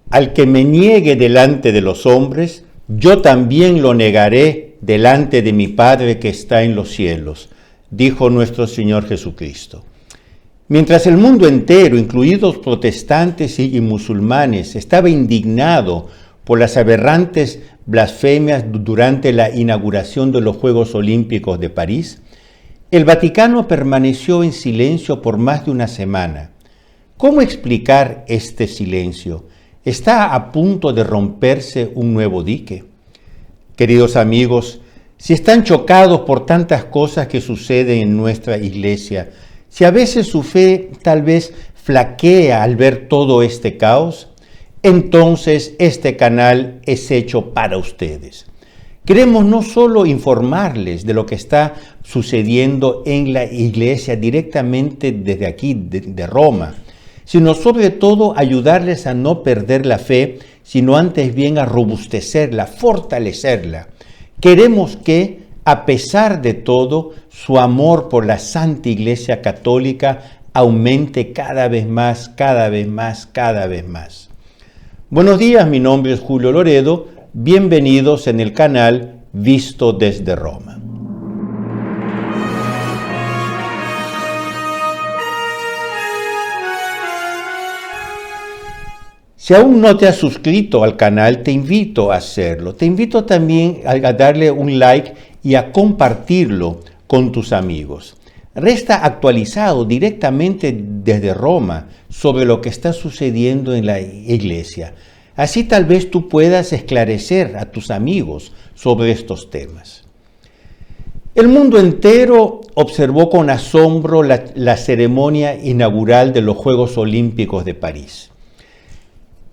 Al que me niegue delante de los hombres, yo también lo negaré delante de mi Padre que está en los cielos, dijo nuestro Señor Jesucristo. Mientras el mundo entero, incluidos protestantes y musulmanes, estaba indignado por las aberrantes blasfemias durante la inauguración de los Juegos Olímpicos de París, el Vaticano permaneció en silencio por más de una semana. ¿Cómo explicar este silencio? ¿Está a punto de romperse un nuevo dique? Queridos amigos, si están chocados por tantas cosas que suceden en nuestra iglesia, si a veces su fe tal vez flaquea al ver todo este caos, entonces este canal es hecho para ustedes. Queremos no solo informarles de lo que está sucediendo en la iglesia directamente desde aquí, de Roma, sino sobre todo ayudarles a no perder la fe, sino antes bien a robustecerla, fortalecerla. Queremos que, a pesar de todo, su amor por la Santa Iglesia Católica aumente cada vez más, cada vez más, cada vez más. Buenos días, mi nombre es Julio Loredo, bienvenidos en el canal Visto desde Roma. Si aún no te has suscrito al canal, te invito a hacerlo. Te invito también a darle un like y a compartirlo con tus amigos. Resta actualizado directamente desde Roma sobre lo que está sucediendo en la iglesia. Así tal vez tú puedas esclarecer a tus amigos sobre estos temas. El mundo entero observó con asombro la ceremonia inaugural de los Juegos Olímpicos de París.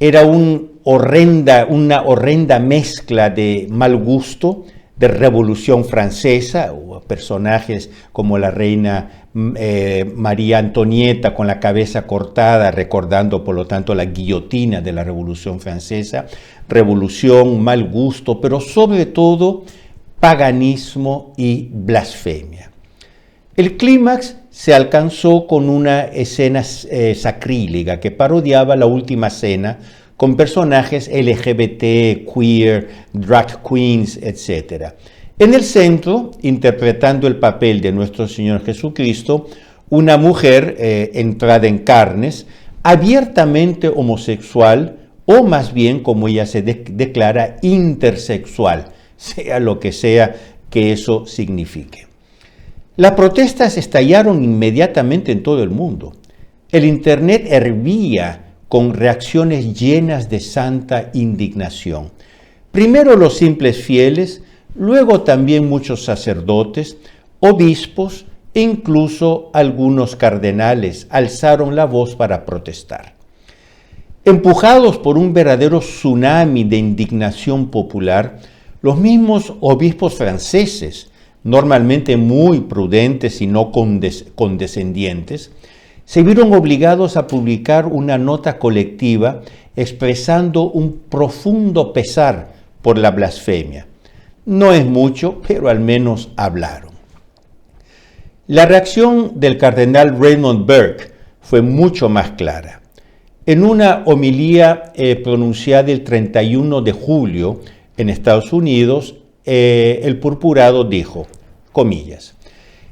Era una horrenda mezcla de mal gusto, de Revolución Francesa, o personajes como la reina María Antonieta con la cabeza cortada, recordando por lo tanto la guillotina de la Revolución Francesa, revolución, mal gusto, pero sobre todo paganismo y blasfemia. El clímax se alcanzó con una escena sacrílega que parodiaba la última cena con personajes LGBT, queer, drag queens, etc. En el centro, interpretando el papel de nuestro Señor Jesucristo, una mujer entrada en carnes, abiertamente homosexual, o más bien, como ella se declara, intersexual, sea lo que sea que eso signifique. Las protestas estallaron inmediatamente en todo el mundo. El Internet hervía con reacciones llenas de santa indignación. Primero los simples fieles, luego también muchos sacerdotes, obispos e incluso algunos cardenales alzaron la voz para protestar. Empujados por un verdadero tsunami de indignación popular, los mismos obispos franceses, normalmente muy prudentes y no condescendientes, se vieron obligados a publicar una nota colectiva expresando un profundo pesar por la blasfemia. No es mucho, pero al menos hablaron. La reacción del cardenal Raymond Burke fue mucho más clara. En una homilía pronunciada el 31 de julio en Estados Unidos, el purpurado dijo, comillas,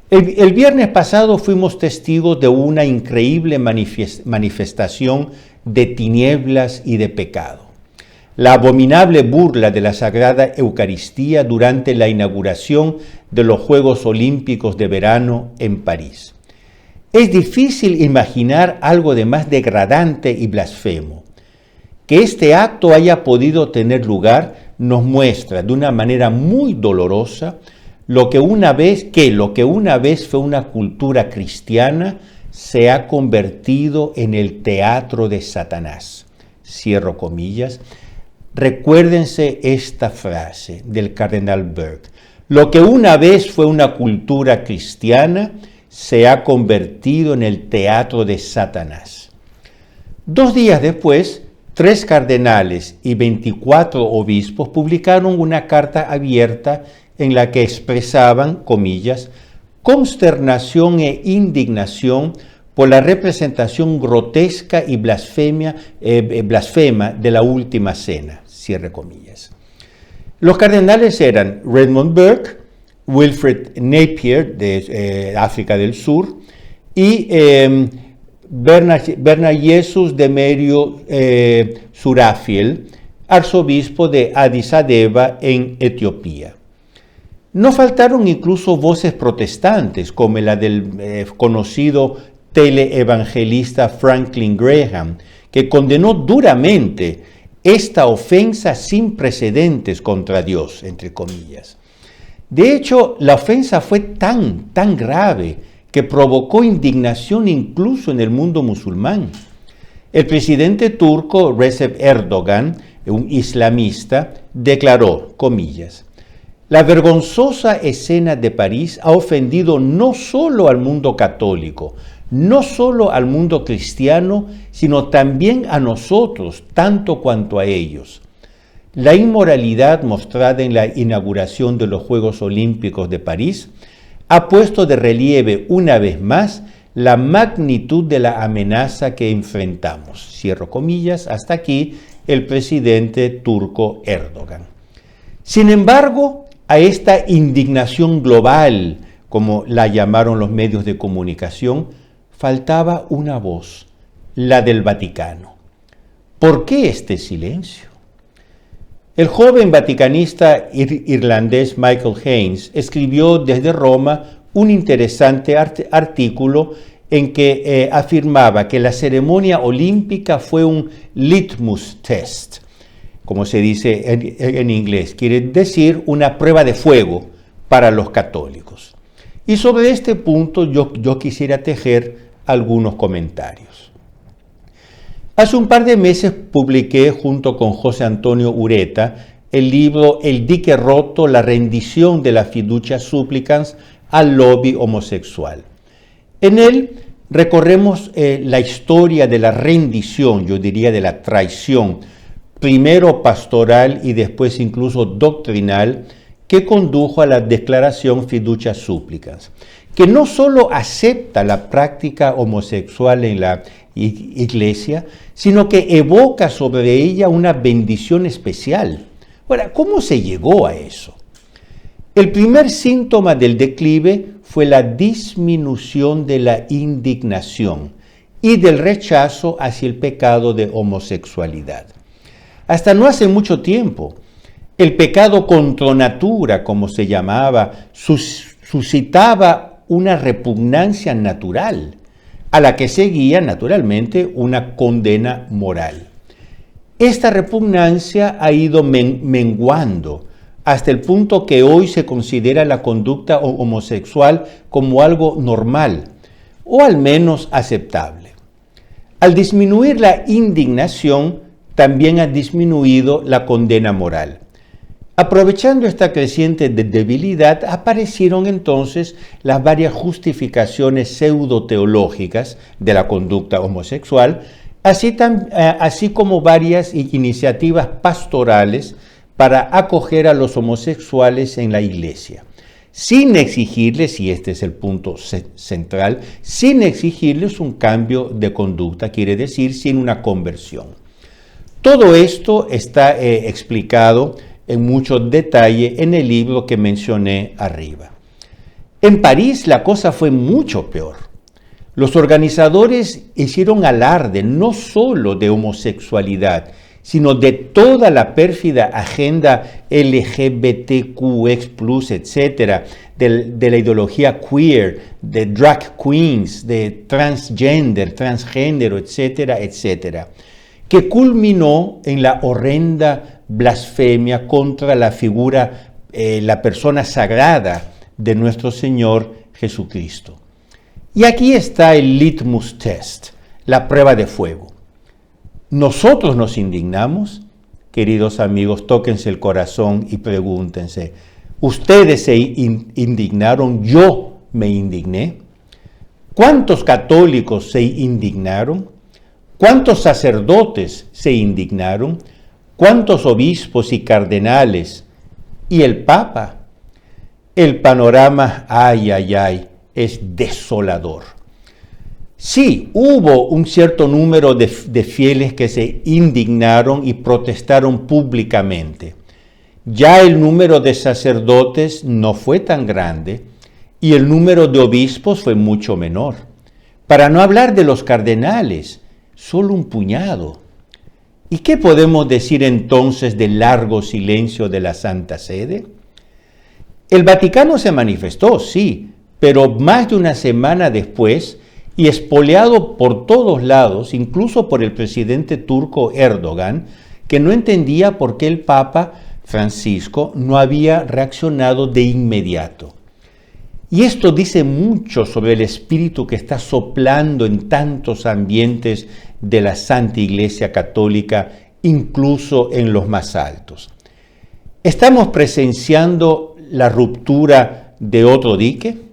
el viernes pasado fuimos testigos de una increíble manifestación de tinieblas y de pecado. La abominable burla de la Sagrada Eucaristía durante la inauguración de los Juegos Olímpicos de verano en París. Es difícil imaginar algo de más degradante y blasfemo. Que este acto haya podido tener lugar nos muestra de una manera muy dolorosa lo que una vez fue una cultura cristiana se ha convertido en el teatro de Satanás. Cierro comillas. Recuérdense esta frase del cardenal Burke. Lo que una vez fue una cultura cristiana se ha convertido en el teatro de Satanás. 2 días después, 3 cardenales y 24 obispos publicaron una carta abierta en la que expresaban, comillas, consternación e indignación por la representación grotesca y blasfema de la última cena, cierre comillas. Los cardenales eran Raymond Burke, Wilfrid Napier de África del Sur y Bernard Jesus Demerio Surafiel, arzobispo de Addis Abeba en Etiopía. No faltaron incluso voces protestantes, como la del conocido teleevangelista Franklin Graham, que condenó duramente esta ofensa sin precedentes contra Dios, entre comillas. De hecho, la ofensa fue tan grave que provocó indignación incluso en el mundo musulmán. El presidente turco Recep Erdogan, un islamista, declaró, comillas, la vergonzosa escena de París ha ofendido no solo al mundo católico, no solo al mundo cristiano, sino también a nosotros, tanto cuanto a ellos. La inmoralidad mostrada en la inauguración de los Juegos Olímpicos de París ha puesto de relieve una vez más la magnitud de la amenaza que enfrentamos. Cierro comillas, hasta aquí el presidente turco Erdogan. Sin embargo, a esta indignación global, como la llamaron los medios de comunicación, faltaba una voz, la del Vaticano. ¿Por qué este silencio? El joven vaticanista irlandés Michael Haynes escribió desde Roma un interesante artículo en que afirmaba que la ceremonia olímpica fue un litmus test, como se dice en inglés, quiere decir una prueba de fuego para los católicos. Y sobre este punto yo quisiera tejer algunos comentarios. Hace un par de meses publiqué junto con José Antonio Ureta el libro El dique roto, la rendición de la fiducia supplicans al lobby homosexual. En él recorremos la historia de la rendición, yo diría de la traición, primero pastoral y después incluso doctrinal, que condujo a la declaración fiducia supplicans, que no solo acepta la práctica homosexual en la Iglesia, sino que evoca sobre ella una bendición especial. Ahora, ¿cómo se llegó a eso? El primer síntoma del declive fue la disminución de la indignación y del rechazo hacia el pecado de homosexualidad. Hasta no hace mucho tiempo, el pecado contra natura, como se llamaba, suscitaba una repugnancia natural, a la que seguía naturalmente una condena moral. Esta repugnancia ha ido menguando hasta el punto que hoy se considera la conducta homosexual como algo normal, o al menos aceptable. Al disminuir la indignación, también ha disminuido la condena moral. Aprovechando esta creciente debilidad, aparecieron entonces las varias justificaciones pseudo-teológicas de la conducta homosexual, así como varias iniciativas pastorales para acoger a los homosexuales en la Iglesia, sin exigirles, y este es el punto central, sin exigirles un cambio de conducta, quiere decir sin una conversión. Todo esto está explicado en mucho detalle en el libro que mencioné arriba. En París la cosa fue mucho peor. Los organizadores hicieron alarde no solo de homosexualidad, sino de toda la pérfida agenda LGBTQ+, etcétera, de la ideología queer, de drag queens, de transgénero, etcétera, etcétera, que culminó en la horrenda blasfemia contra la figura, la persona sagrada de nuestro Señor Jesucristo. Y aquí está el litmus test, la prueba de fuego. Nosotros nos indignamos, queridos amigos, tóquense el corazón y pregúntense, ¿ustedes se indignaron? ¿Yo me indigné? ¿Cuántos católicos se indignaron? ¿Cuántos sacerdotes se indignaron? ¿Cuántos obispos y cardenales? ¿Y el Papa? El panorama, es desolador. Sí, hubo un cierto número de fieles que se indignaron y protestaron públicamente. Ya el número de sacerdotes no fue tan grande y el número de obispos fue mucho menor. Para no hablar de los cardenales, solo un puñado. ¿Y qué podemos decir entonces del largo silencio de la Santa Sede? El Vaticano se manifestó, sí, pero más de una semana después y espoleado por todos lados, incluso por el presidente turco Erdogan, que no entendía por qué el Papa Francisco no había reaccionado de inmediato. Y esto dice mucho sobre el espíritu que está soplando en tantos ambientes de la Santa Iglesia Católica, incluso en los más altos. ¿Estamos presenciando la ruptura de otro dique?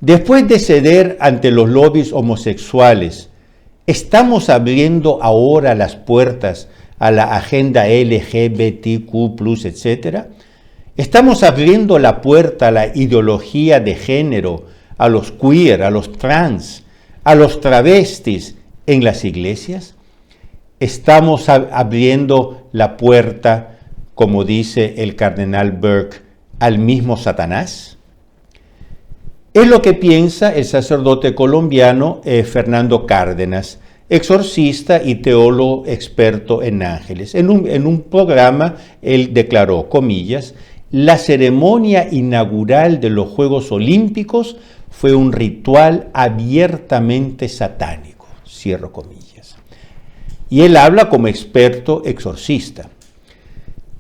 Después de ceder ante los lobbies homosexuales, ¿estamos abriendo ahora las puertas a la agenda LGBTQ+, etcétera? ¿Estamos abriendo la puerta a la ideología de género, a los queer, a los trans, a los travestis en las iglesias? ¿Estamos abriendo la puerta, como dice el cardenal Burke, al mismo Satanás? Es lo que piensa el sacerdote colombiano Fernando Cárdenas, exorcista y teólogo experto en ángeles. En un programa él declaró, comillas, la ceremonia inaugural de los Juegos Olímpicos fue un ritual abiertamente satánico, cierro comillas. Y él habla como experto exorcista.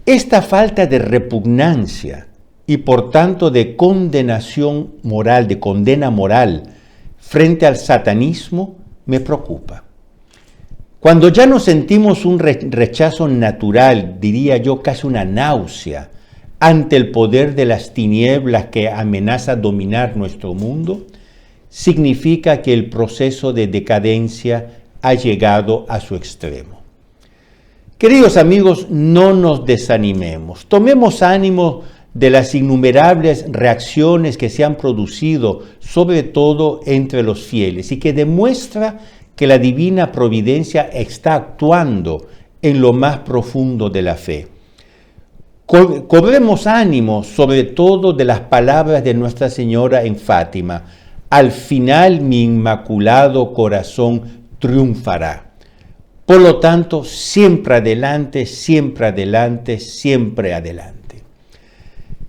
Esta falta de repugnancia y por tanto de condenación moral, de condena moral frente al satanismo me preocupa. Cuando ya no sentimos un rechazo natural, diría yo casi una náusea, ante el poder de las tinieblas que amenaza dominar nuestro mundo, significa que el proceso de decadencia ha llegado a su extremo. Queridos amigos, no nos desanimemos, tomemos ánimo de las innumerables reacciones que se han producido, sobre todo entre los fieles, y que demuestra que la divina providencia está actuando en lo más profundo de la fe. Cobremos ánimo, sobre todo de las palabras de Nuestra Señora en Fátima. Al final mi inmaculado corazón triunfará. Por lo tanto, siempre adelante, siempre adelante, siempre adelante.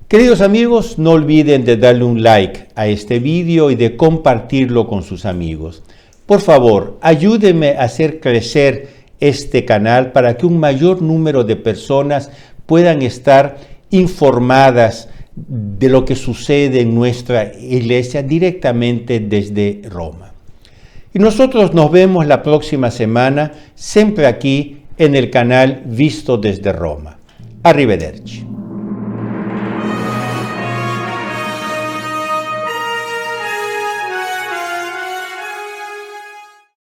Queridos amigos, no olviden de darle un like a este vídeo y de compartirlo con sus amigos. Por favor, ayúdenme a hacer crecer este canal para que un mayor número de personas puedan estar informadas de lo que sucede en nuestra iglesia directamente desde Roma. Y nosotros nos vemos la próxima semana, siempre aquí en el canal Visto desde Roma. Arrivederci.